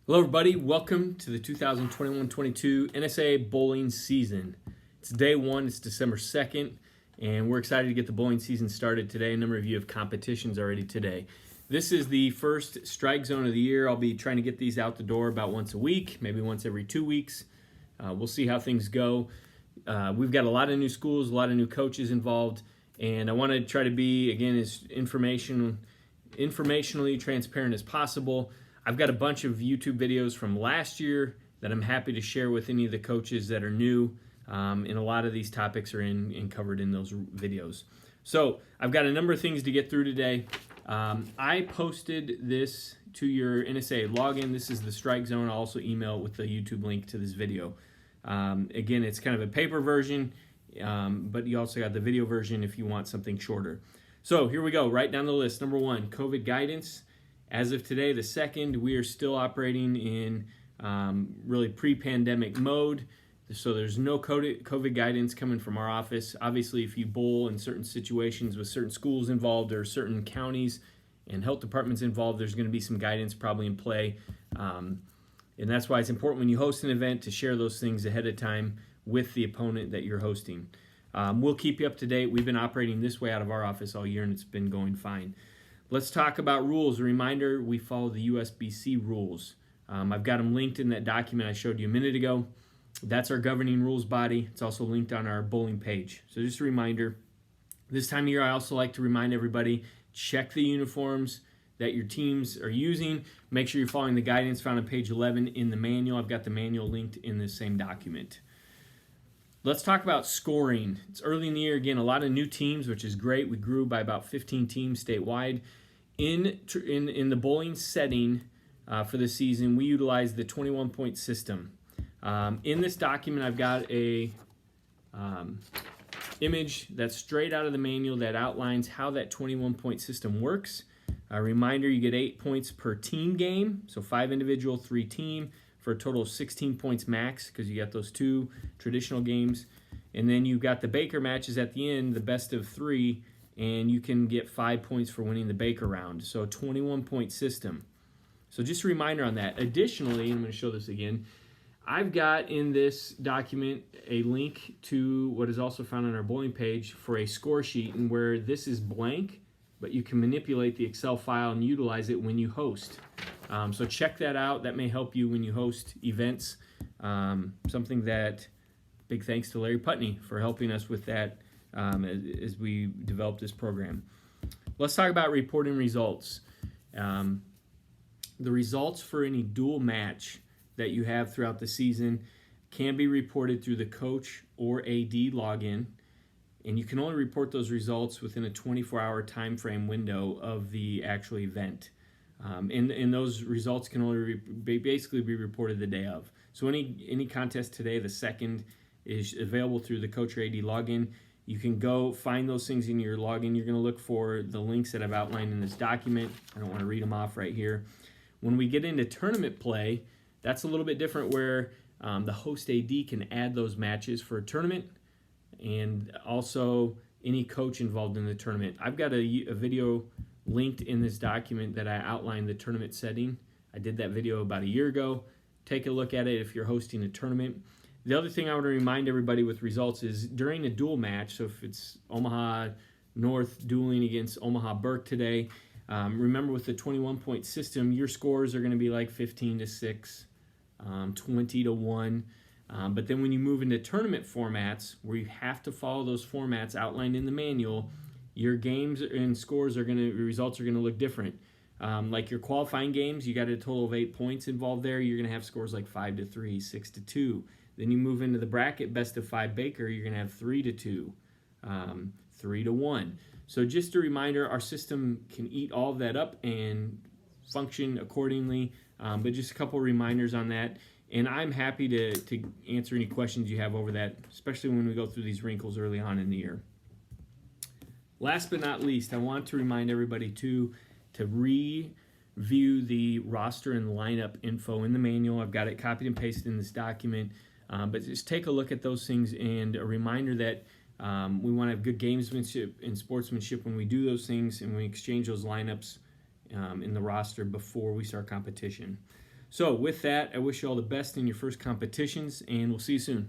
Hello everybody, welcome to the 2021-22 NSA bowling season. It's day one, it's December 2nd, and we're excited to get the bowling season started today. A number of you have competitions already today. This is the first strike zone of the year. I'll be trying to get these out the door about once a week, maybe once every 2 weeks. We'll see how things go. We've got a lot of new schools, a lot of new coaches involved, and I want to try to be, again, as informationally transparent as possible. I've got a bunch of YouTube videos from last year that I'm happy to share with any of the coaches that are new, and a lot of these topics are covered in those videos. So I've got a number of things to get through today. I posted this to your NSA login. This is the strike zone. I'll also email with the YouTube link to this video. Again, it's kind of a paper version, but you also got the video version if you want something shorter. So here we go, right down the list. Number one, COVID guidance. As of today, the 2nd, we are still operating in really pre-pandemic mode. So there's no COVID guidance coming from our office. Obviously, if you bowl in certain situations with certain schools involved or certain counties and health departments involved, there's going to be some guidance probably in play. And that's why it's important when you host an event to share those things ahead of time with the opponent that you're hosting. We'll keep you up to date. We've been operating this way out of our office all year, and it's been going fine. Let's talk about rules. A reminder, we follow the USBC rules. I've got them linked in that document I showed you a minute ago. That's our governing rules body. It's also linked on our bowling page. So just a reminder, this time of year I also like to remind everybody, check the uniforms that your teams are using. Make sure you're following the guidance found on page 11 in the manual. I've got the manual linked in the same document. Let's talk about scoring. It's early in the year. Again, a lot of new teams, which is great. We grew by about 15 teams statewide. In the bowling setting for the season, we utilize the 21-point system. In this document, I've got a image that's straight out of the manual that outlines how that 21-point system works. A reminder, you get 8 points per team game, so 5 individual, 3 team, for a total of 16 points max because you got those 2 traditional games. And then you've got the Baker matches at the end, the best of 3, and you can get 5 points for winning the Baker round. So a 21-point system. So just a reminder on that. Additionally, I'm going to show this again, I've got in this document a link to what is also found on our bowling page for a score sheet, and where this is blank, but you can manipulate the Excel file and utilize it when you host. So check that out. That may help you when you host events. Something that, big thanks to Larry Putney for helping us with that as we develop this program. Let's talk about reporting results. The results for any dual match that you have throughout the season can be reported through the coach or AD login, and you can only report those results within a 24-hour time frame window of the actual event. And those results can only basically be reported the day of. So any contest today, the 2nd, is available through the coach or AD login. You can go find those things in your login. You're going to look for the links that I've outlined in this document. I don't want to read them off right here. When we get into tournament play, that's a little bit different, where the host AD can add those matches for a tournament, and also any coach involved in the tournament. I've got a video linked in this document that I outlined the tournament setting. I did that video about a year ago. Take a look at it if you're hosting a tournament. The other thing I want to remind everybody with results is during a dual match, so if it's Omaha North dueling against Omaha Burke today, remember with the 21-point system, your scores are going to be like 15-6, 20-1. But then when you move into tournament formats where you have to follow those formats outlined in the manual, your games and results are going to look different. Like your qualifying games, you got a total of 8 points involved there. You're going to have scores like 5-3, 6-2. Then you move into the bracket best of 5 Baker, you're going to have 3-2, 3-1. So just a reminder, our system can eat all of that up and function accordingly. But just a couple reminders on that. And I'm happy to answer any questions you have over that, especially when we go through these wrinkles early on in the year. Last but not least, I want to remind everybody to review the roster and lineup info in the manual. I've got it copied and pasted in this document. But just take a look at those things, and a reminder that we want to have good gamesmanship and sportsmanship when we do those things, and we exchange those lineups in the roster before we start competition. So with that, I wish you all the best in your first competitions, and we'll see you soon.